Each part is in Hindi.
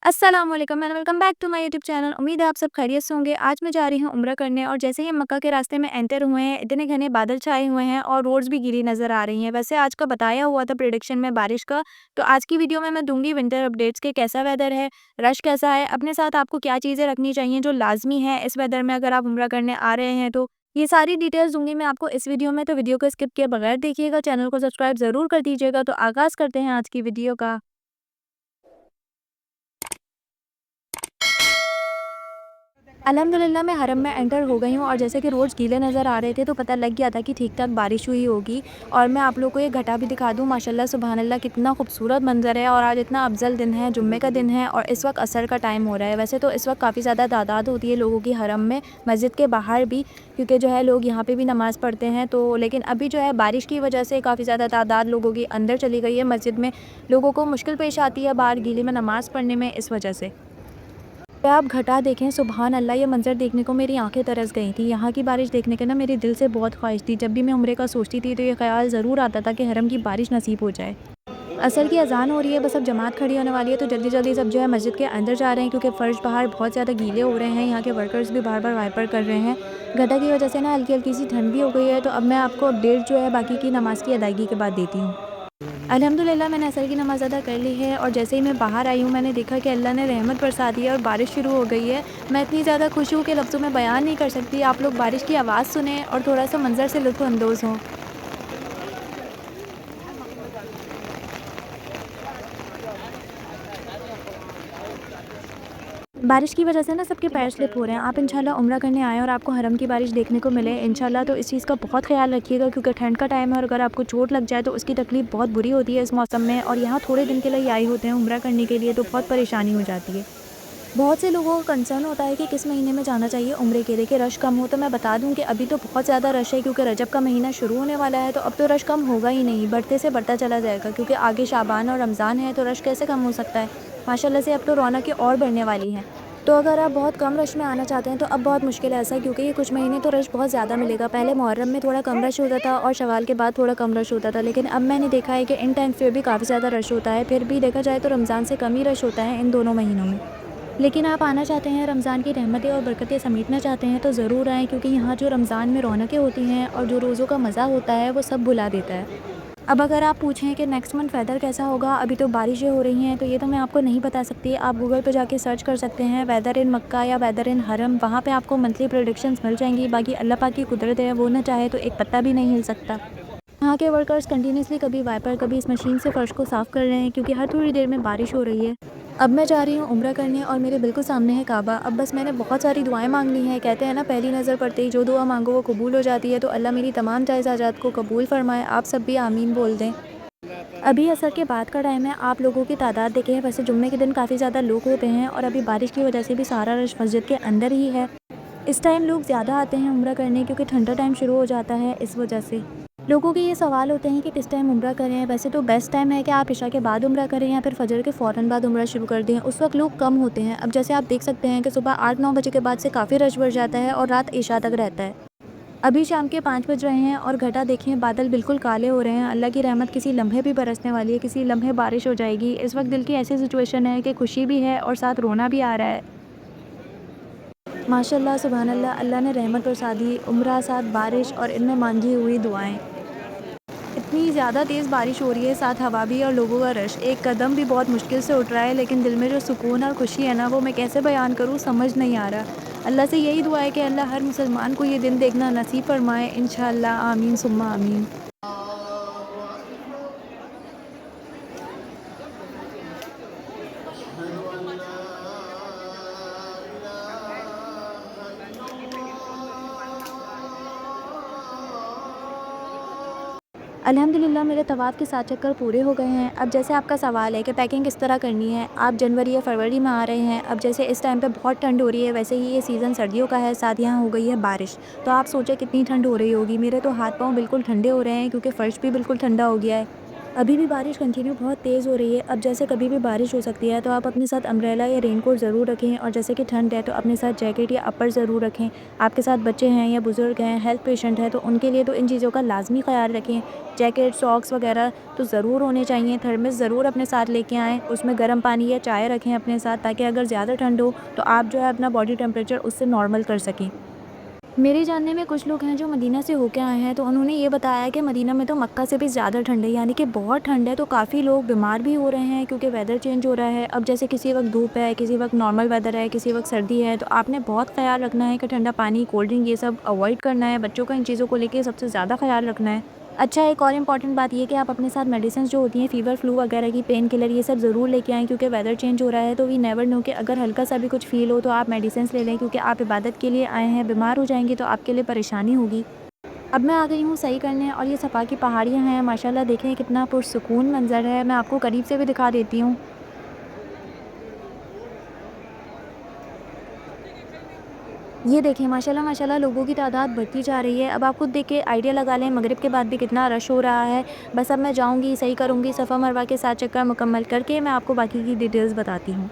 अस्सलाम वालेकुम and welcome back to my YouTube channel. उम्मीद है आप सब खैरियत से होंगे। आज मैं जा रही हूँ उम्रा करने और जैसे ही हम मक्का के रास्ते में एंटर हुए हैं, इतने घने बादल छाए हुए हैं और रोड्स भी गीली नज़र आ रही हैं। वैसे आज का बताया हुआ था प्रेडिक्शन में बारिश का, तो आज की वीडियो में मैं दूंगी विंटर अपडेट्स के कैसा वेदर है, रश कैसा है, अपने साथ आपको क्या चीज़ें रखनी चाहिए जो लाजमी है इस वेदर में अगर आप उम्रा करने आ रहे हैं तो। ये सारी डिटेल्स दूंगी मैं आपको इस वीडियो में, तो वीडियो को स्किप किए बगैर देखिएगा, चैनल को सब्सक्राइब ज़रूर कर दीजिएगा। तो आगाज़ करते हैं आज की वीडियो का। अल्हम्दुलिल्लाह मैं हरम में एंटर हो गई हूँ और जैसे कि रोड्स गीले नज़र आ रहे थे तो पता लग गया था कि ठीक ठाक बारिश हुई होगी। और मैं आप लोगों को ये घटा भी दिखा दूँ, माशाल्लाह सुबहान अल्लाह कितना खूबसूरत मंज़र है। और आज इतना अफजल दिन है, जुम्मे का दिन है और इस वक्त असर का टाइम हो रहा है। वैसे तो इस वक्त काफ़ी ज़्यादा तादाद होती है लोगों की हरम में, मस्जिद के बाहर भी, क्योंकि जो है लोग यहाँ पर भी नमाज़ पढ़ते हैं। तो लेकिन अभी जो है बारिश की वजह से काफ़ी ज़्यादा तादाद लोगों की अंदर चली गई है मस्जिद में। लोगों को मुश्किल पेश आती है बाहर गीले में नमाज़ पढ़ने में इस वजह से। आप घटा देखें, सुबहान अल्लाह, ये मंज़र देखने को मेरी आंखें तरस गई थी। यहाँ की बारिश देखने के ना मेरे दिल से बहुत ख्वाहिश थी। जब भी मैं उम्रे का सोचती थी तो ये ख्याल ज़रूर आता था कि हरम की बारिश नसीब हो जाए। असर की अज़ान हो रही है, बस अब जमात खड़ी होने वाली है, तो जल्दी जल्दी सब जो है मस्जिद के अंदर जा रहे हैं क्योंकि फ़र्श बाहर बहुत ज़्यादा गीले हो रहे हैं। यहाँ के वर्कर्स भी बार बार वाइपर कर रहे हैं। घटा की वजह से ना हल्की हल्की सी ठंड भी हो गई है। तो अब मैं आपको अपडेट जो है बाकी की नमाज़ की अदायगी के बाद देती हूँ। अल्हम्दुलिल्लाह मैंने असर की नमाज़ अदा कर ली है और जैसे ही मैं बाहर आई हूँ मैंने देखा कि अल्लाह ने रहमत बरसा दी है और बारिश शुरू हो गई है। मैं इतनी ज़्यादा खुश हूँ कि लफ्ज़ों में बयान नहीं कर सकती। आप लोग बारिश की आवाज़ सुने और थोड़ा सा मंज़र से लुत्फ़ अंदोज़ हों। बारिश की वजह से ना सबके पैर स्लिप हो रहे हैं। आप इंशाल्लाह उम्रा करने आएँ और आपको हरम की बारिश देखने को मिले इंशाल्लाह, तो इस चीज़ का बहुत ख्याल रखिएगा क्योंकि ठंड का टाइम है और अगर आपको चोट लग जाए तो उसकी तकलीफ़ बहुत बुरी होती है इस मौसम में। और यहाँ थोड़े दिन के लिए आए होते हैं उम्रा करने के लिए, तो बहुत परेशानी हो जाती है। बहुत से लोगों को कंसर्न होता है कि किस महीने में जाना चाहिए उम्रे के लिए कि रश कम हो, तो मैं बता दूं कि अभी तो बहुत ज़्यादा रश है क्योंकि रजब का महीना शुरू होने वाला है। तो अब तो रश कम होगा ही नहीं, बढ़ते से बढ़ता चला जाएगा क्योंकि आगे शाबान और रमज़ान है, तो रश कैसे कम हो सकता है। माशाल्लाह से अब तो रौनकें और बढ़ने वाली हैं। तो अगर आप बहुत कम रश में आना चाहते हैं तो अब बहुत मुश्किल है ऐसा, क्योंकि ये कुछ महीने तो रश बहुत ज़्यादा मिलेगा। पहले मुहर्रम में थोड़ा कम रश होता था और शवाल के बाद थोड़ा कम रश होता था, लेकिन अब मैंने देखा है कि इन टाइम पे भी काफ़ी ज़्यादा रश होता है। फिर भी देखा जाए तो रमज़ान से कम ही रश होता है इन दोनों महीनों में। लेकिन आप आना चाहते हैं, रमज़ान की रहमतें और बरकतें समेटना चाहते हैं तो ज़रूर आएँ, क्योंकि यहाँ जो रमज़ान में रौनकें होती हैं और जो रोज़ों का मज़ा होता है वो सब भुला देता है। अब अगर आप पूछें कि नेक्स्ट मंथ वेदर कैसा होगा, अभी तो बारिशें हो रही हैं तो ये तो मैं आपको नहीं बता सकती। आप गूगल पे जाके सर्च कर सकते हैं वेदर इन मक्का या वेदर इन हरम, वहाँ पे आपको मंथली प्रेडिक्शंस मिल जाएंगी। बाकी अल्लाह पाक की कुदरत है, वो ना चाहे तो एक पत्ता भी नहीं हिल सकता। यहाँ के वर्कर्स कंटिन्यूसली कभी वाइपर कभी इस मशीन से फ़र्श को साफ़ कर रहे हैं क्योंकि हर थोड़ी देर में बारिश हो रही है। अब मैं जा रही हूँ उम्रा करने और मेरे बिल्कुल सामने है काबा। अब बस मैंने बहुत सारी दुआएं मांगनी है। कहते हैं ना, पहली नज़र पड़ते ही जो दुआ मांगो वो कबूल हो जाती है। तो अल्लाह मेरी तमाम जायज़ हाजात को कबूल फ़रमाए। आप सब भी आमीन बोल दें। अभी असर के बाद का टाइम है। आप लोगों की तादाद देखें, वैसे जुम्मे के दिन काफ़ी ज़्यादा लोग होते हैं और अभी बारिश की वजह से भी सारा रश मस्जिद के अंदर ही है। इस टाइम लोग ज़्यादा आते हैं उम्रा करने क्योंकि ठंडा टाइम शुरू हो जाता है, इस वजह से लोगों के ये सवाल होते हैं कि किस टाइम उम्रा करें। वैसे तो बेस्ट टाइम है कि आप इशा के बाद उम्रा करें या फिर फजर के फ़ौरन बाद उम्रा शुरू कर दें, उस वक्त लोग कम होते हैं। अब जैसे आप देख सकते हैं कि सुबह 8-9 बजे के बाद से काफ़ी रश बढ़ जाता है और रात इशा तक रहता है। अभी शाम के 5 बज रहे हैं और घटा देखें, बादल बिल्कुल काले हो रहे हैं। अल्लाह की रहमत किसी लम्हे भी बरसने वाली है, किसी लम्हे बारिश हो जाएगी। इस वक्त दिल की ऐसी सिचुएशन है कि खुशी भी है और साथ रोना भी आ रहा है। माशाल्लाह सुभान अल्लाह, अल्लाह ने रहमत बरसा दी, उम्रा साथ बारिश और इनमें मांगी हुई दुआएं। इतनी ज़्यादा तेज़ बारिश हो रही है, साथ हवा भी और लोगों का रश। एक कदम भी बहुत मुश्किल से उठ रहा है, लेकिन दिल में जो सुकून और खुशी है ना, वो मैं कैसे बयान करूँ समझ नहीं आ रहा। अल्लाह से यही दुआ है कि अल्लाह हर मुसलमान को ये दिन देखना नसीब फरमाए इंशाअल्लाह, आमीन सुम्मा आमीन। अल्हम्दुलिल्लाह मेरे तवाफ़ के 7 चक्कर पूरे हो गए हैं। अब जैसे आपका सवाल है कि पैकिंग किस तरह करनी है, आप जनवरी या फरवरी में आ रहे हैं। अब जैसे इस टाइम पे बहुत ठंड हो रही है, वैसे ही ये सीज़न सर्दियों का है, साथ यहाँ हो गई है बारिश। तो आप सोचें कितनी ठंड हो रही होगी। मेरे तो हाथ पाँव बिल्कुल ठंडे हो रहे हैं क्योंकि फ़र्श भी बिल्कुल ठंडा हो गया है। अभी भी बारिश कंटिन्यू बहुत तेज़ हो रही है। अब जैसे कभी भी बारिश हो सकती है तो आप अपने साथ अम्ब्रेला या रेनकोट ज़रूर रखें, और जैसे कि ठंड है तो अपने साथ जैकेट या अपर ज़रूर रखें। आपके साथ बच्चे हैं या बुज़ुर्ग हैं, हेल्थ पेशेंट हैं, तो उनके लिए तो इन चीज़ों का लाज़मी ख़्याल रखें। जैकेट, सॉक्स वग़ैरह तो ज़रूर होने चाहिए। थर्मस ज़रूर अपने साथ लेके आएँ, उसमें गर्म पानी या चाय रखें अपने साथ, ताकि अगर ज़्यादा ठंड हो तो आप जो है अपना बॉडी टेम्परेचर उससे नॉर्मल कर सकें। मेरे जानने में कुछ लोग हैं जो मदीना से होके आए हैं, तो उन्होंने ये बताया है कि मदीना में तो मक्का से भी ज़्यादा ठंड है, यानी कि बहुत ठंड है। तो काफ़ी लोग बीमार भी हो रहे हैं क्योंकि वेदर चेंज हो रहा है। अब जैसे किसी वक्त धूप है, किसी वक्त नॉर्मल वेदर है, किसी वक्त सर्दी है, तो आपने बहुत ख्याल रखना है कि ठंडा पानी, कोल्ड ड्रिंक ये सब अवॉइड करना है। बच्चों का इन चीज़ों को लेके सबसे ज़्यादा ख्याल रखना है। अच्छा, एक और इम्पॉर्टेंट बात ये कि आप अपने साथ मेडिसिन जो होती हैं, फ़ीवर, फ्लू वगैरह की, पेन किलर, ये सब ज़रूर लेके आएँ, क्योंकि वेदर चेंज हो रहा है। तो वी नेवर नो कि अगर हल्का सा भी कुछ फ़ील हो तो आप मेडिसिन्स ले लें, क्योंकि आप इबादत के लिए आए हैं। बीमार हो जाएँगे तो आपके लिए परेशानी होगी। अब मैं आ गई हूँ सही करने, और ये सफ़ा की पहाड़ियाँ हैं, माशाल्लाह देखें कितना पुरसुकून मंज़र है। मैं आपको करीब से भी दिखा देती हूँ। ये देखें, माशाल्लाह माशाल्लाह लोगों की तादाद बढ़ती जा रही है। अब आप खुद देख के आइडिया लगा लें, मगरिब के बाद भी कितना रश हो रहा है। बस अब मैं जाऊँगी, सही करूँगी, सफ़ा मरवा के 7 चक्कर मुकम्मल करके मैं आपको बाकी की डिटेल्स बताती हूँ।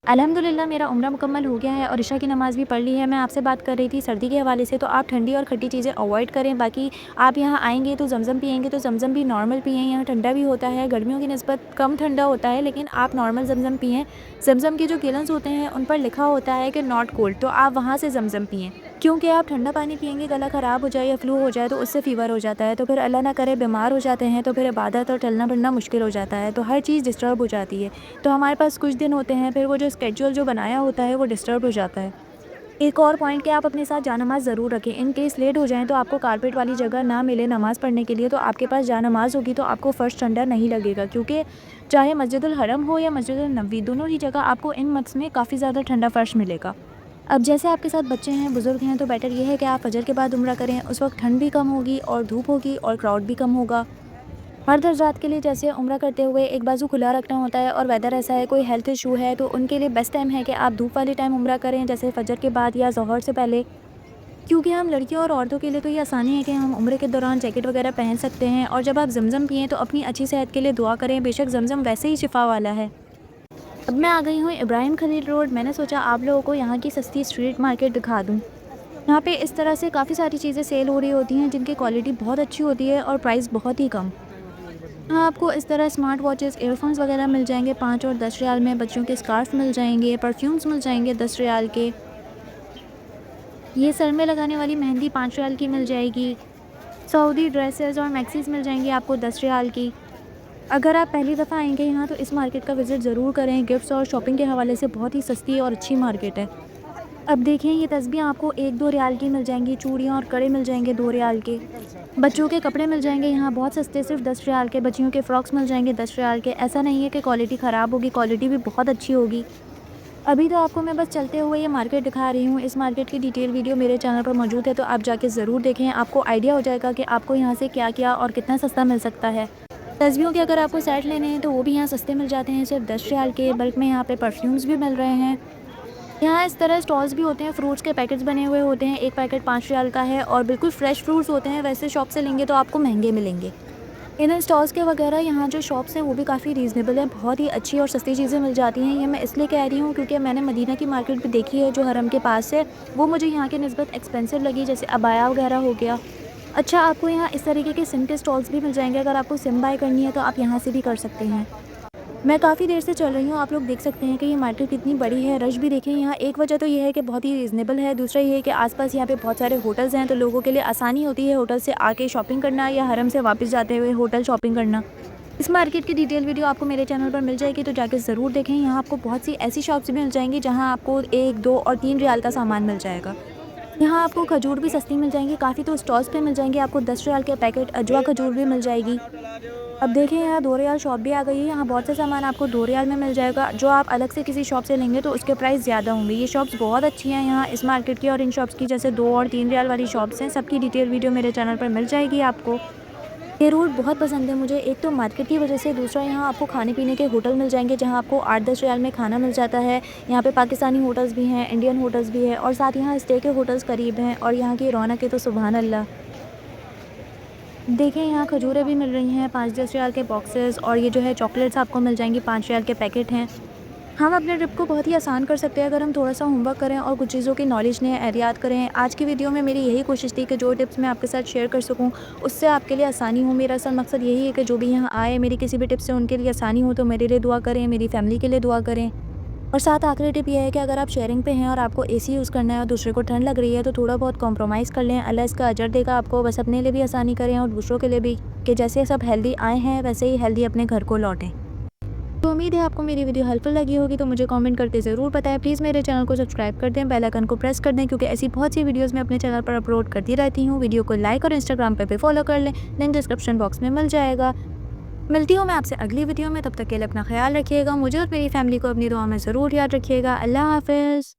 अल्हम्दुलिल्लाह मेरा उम्रा मुकम्मल हो गया है और इशा की नमाज़ भी पढ़ ली है। मैं आपसे बात कर रही थी सर्दी के हवाले से, तो आप ठंडी और खट्टी चीज़ें अवॉइड करें। बाकी आप यहाँ आएँगे तो ज़मज़म पिएँगे तो ज़मज़म भी नॉर्मल पिएँ, यहाँ ठंडा भी होता है, गर्मियों की निस्बत कम ठंडा होता है, लेकिन आप नॉर्मल ज़मज़म पिएँ। ज़मज़म के जो गैलन्स होते हैं उन पर लिखा होता है कि नॉट कोल्ड, तो आप वहाँ से ज़मज़म पिएँ। क्योंकि आप ठंडा पानी पिएँगे, गला ख़राब हो जाए या फ्लू हो जाए तो उससे फ़ीवर हो जाता है, तो फिर अल्लाह ना करे बीमार हो जाते हैं, तो फिर इबादत और चलना-फिरना मुश्किल हो जाता है, तो हर चीज़ डिस्टर्ब हो जाती है। तो हमारे पास कुछ दिन होते हैं, फिर वो जो स्केड्यूल जो बनाया होता है वो डिस्टर्ब हो जाता है। एक और पॉइंट कि आप अपने साथ जानमाज़ ज़रूर रखें। इन केस लेट हो जाएँ तो आपको कारपेट वाली जगह ना मिले नमाज़ पढ़ने के लिए, तो आपके पास जानमाज़ होगी तो आपको फ़र्श ठंडा नहीं लगेगा, क्योंकि चाहे मस्जिदुल हरम हो या मस्जिदुल नबवी, दोनों ही जगह आपको इन मंथ्स में काफ़ी ज़्यादा ठंडा फ़र्श मिलेगा। अब जैसे आपके साथ बच्चे हैं, बुज़ुर्ग हैं, तो बेटर ये है कि आप फ़जर के बाद उम्रा करें। उस वक़्त ठंड भी कम होगी और धूप होगी और क्राउड भी कम होगा। मर्द हज़रात के लिए जैसे उम्रा करते हुए एक बाजू खुला रखना होता है, और वेदर ऐसा है, कोई हेल्थ इशू है, तो उनके लिए बेस्ट टाइम है कि आप धूप वाले टाइम उम्रा करें, जैसे फ़जर के बाद या ज़ोहर से पहले। क्योंकि हम लड़कियों और औरतों के लिए तो ये आसानी है कि हम उम्रे के दौरान जैकेट वगैरह पहन सकते हैं। और जब आप ज़मज़म पिएँ तो अपनी अच्छी सेहत के लिए दुआ करें, बेशक ज़मज़म वैसे ही शिफा वाला है। अब मैं आ गई हूँ इब्राहिम खलील रोड। मैंने सोचा आप लोगों को यहाँ की सस्ती स्ट्रीट मार्केट दिखा दूँ। यहाँ पे इस तरह से काफ़ी सारी चीज़ें सेल हो रही होती हैं जिनकी क्वालिटी बहुत अच्छी होती है और प्राइस बहुत ही कम। यहाँ आपको इस तरह स्मार्ट वॉचेस, ईयरफोन्स वगैरह मिल जाएंगे 5 और 10 रियाल में। बच्चों के स्कार्फ मिल जाएंगे, परफ्यूम्स मिल जाएंगे 10 रियाल के। ये सर में लगाने वाली मेहंदी 5 रियाल की मिल जाएगी। सऊदी ड्रेसेस और मैक्सीज मिल जाएंगी आपको 10 रियाल की। अगर आप पहली दफ़ा आएंगे यहाँ तो इस मार्केट का विज़िट ज़रूर करें। गिफ्ट्स और शॉपिंग के हवाले से बहुत ही सस्ती और अच्छी मार्केट है। अब देखिए, ये तस्बीह आपको 1-2 रियाल की मिल जाएंगी। चूड़ियाँ और कड़े मिल जाएंगे 2 रियाल के। बच्चों के कपड़े मिल जाएंगे यहाँ बहुत सस्ते, सिर्फ 10 रियाल के। बच्चियों के फ्रॉक्स मिल जाएंगे 10 रियाल के। ऐसा नहीं है कि क्वालिटी ख़राब होगी, क्वालिटी भी बहुत अच्छी होगी। अभी तो आपको मैं बस चलते हुए ये मार्केट दिखा रही हूँ। इस मार्केट की डिटेल वीडियो मेरे चैनल पर मौजूद है, तो आप जाके ज़रूर देखें। आपको आइडिया हो जाएगा कि आपको यहाँ से क्या-क्या और कितना सस्ता मिल सकता है। तस्बीहों के अगर आपको सेट लेने हैं तो वो भी यहाँ सस्ते मिल जाते हैं, सिर्फ 10 रियाल के। बल्क में यहाँ पे परफ्यूम्स भी मिल रहे हैं। यहाँ इस तरह स्टॉल्स भी होते हैं, फ्रूट्स के पैकेट्स बने हुए होते हैं। एक पैकेट 5 रियाल का है और बिल्कुल फ्रेश फ्रूट्स होते हैं। वैसे शॉप से लेंगे तो आपको महंगे मिलेंगे। इन स्टॉल्स के वगैरह यहाँ जो शॉप्स हैं वो भी काफ़ी रीज़नेबल हैं, बहुत ही अच्छी और सस्ती चीज़ें मिल जाती हैं। ये मैं इसलिए कह रही हूँ क्योंकि मैंने मदीना की मार्केट भी देखी है जो हरम के पास है, वो मुझे यहाँ की निस्बत एक्सपेंसिव लगी, जैसे अबाया वगैरह हो गया। अच्छा, आपको यहाँ इस तरीके के सिम के स्टॉल्स भी मिल जाएंगे। अगर आपको सिम बाय करनी है तो आप यहाँ से भी कर सकते हैं। मैं काफ़ी देर से चल रही हूँ, आप लोग देख सकते हैं कि ये मार्केट कितनी बड़ी है। रश भी देखें यहाँ। एक वजह तो ये है कि बहुत ही रीज़नेबल है, दूसरा ये है कि आसपास यहाँ पे बहुत सारे होटल्स हैं, तो लोगों के लिए आसानी होती है होटल से आके शॉपिंग करना या हरम से वापस जाते हुए होटल शॉपिंग करना। इस मार्केट की डिटेल वीडियो आपको मेरे चैनल पर मिल जाएगी, तो जाके ज़रूर देखें। यहाँ आपको बहुत सी ऐसी शॉप्स भी मिल जाएंगी जहाँ आपको 1, 2 और 3 रियाल का सामान मिल जाएगा। यहाँ आपको खजूर भी सस्ती मिल जाएंगी, काफ़ी तो स्टॉल्स पे मिल जाएंगे आपको 10 रियाल के पैकेट अजवा खजूर भी मिल जाएगी। अब देखें, यहाँ 2 रियाल शॉप भी आ गई है। यहाँ बहुत से सामान आपको 2 रियाल में मिल जाएगा। जो आप अलग से किसी शॉप से लेंगे तो उसके प्राइस ज़्यादा होंगे। ये शॉप्स बहुत अच्छी हैं यहाँ इस मार्केट की, और इन शॉप्स की जैसे 2 और 3 रियाल वाली शॉप्स हैं, सबकी डिटेल वीडियो मेरे चैनल पर मिल जाएगी आपको। ये रोड बहुत पसंद है मुझे, एक तो मार्केट की वजह से, दूसरा यहाँ आपको खाने पीने के होटल मिल जाएंगे जहाँ आपको 8-10 रियाल में खाना मिल जाता है। यहाँ पे पाकिस्तानी होटल्स भी हैं, इंडियन होटल्स भी है, और साथ यहाँ स्टे के होटल्स करीब हैं, और यहाँ की रौनक है तो सुभान अल्लाह। देखिए यहाँ खजूरें भी मिल रही हैं 5-10 रियाल के बॉक्सेस, और ये जो है चॉकलेट्स आपको मिल जाएँगी 5 रियाल के पैकेट हैं। हम अपने ट्रिप को बहुत ही आसान कर सकते हैं अगर हम थोड़ा-सा होमवर्क करें और कुछ चीज़ों की नॉलेज लें, याद करें। आज की वीडियो में मेरी यही कोशिश थी कि जो टिप्स मैं आपके साथ शेयर कर सकूँ, उससे आपके लिए आसानी हो। मेरा असल मकसद यही है कि जो भी यहाँ आए, मेरी किसी भी टिप से उनके लिए आसानी हो, तो मेरे लिए दुआ करें, मेरी फैमिली के लिए दुआ करें। और साथ आखिरी टिप ये है कि अगर आप शेयरिंग पे हैं और आपको एसी यूज़ करना है और दूसरे को ठंड लग रही है, तो थोड़ा बहुत कॉम्प्रोमाइज़ कर लें। अल्लाह इसका अजर देगा आपको। बस अपने लिए भी आसानी करें और दूसरों के लिए भी, कि जैसे सब हेल्दी आए हैं, वैसे ही हेल्दी अपने घर को लौटें। तो उम्मीद है आपको मेरी वीडियो हेल्पफुल लगी होगी, तो मुझे कमेंट करके ज़रूर बताएं। प्लीज़ मेरे चैनल को सब्सक्राइब कर दें, बेल आइकन को प्रेस कर दें, क्योंकि ऐसी बहुत सी वीडियोस मैं अपने चैनल पर अपलोड करती रहती हूँ। वीडियो को लाइक और इंस्टाग्राम पे भी फॉलो कर लें, लिंक डिस्क्रिप्शन बॉक्स में मिल जाएगा। मिलती हूँ मैं आपसे अगली वीडियो में, तब तक के लिए अपना ख्याल रखिएगा। मुझे और मेरी फैमिली को अपनी दुआ में ज़रूर याद रखिएगा। अल्लाह हाफ़िज़।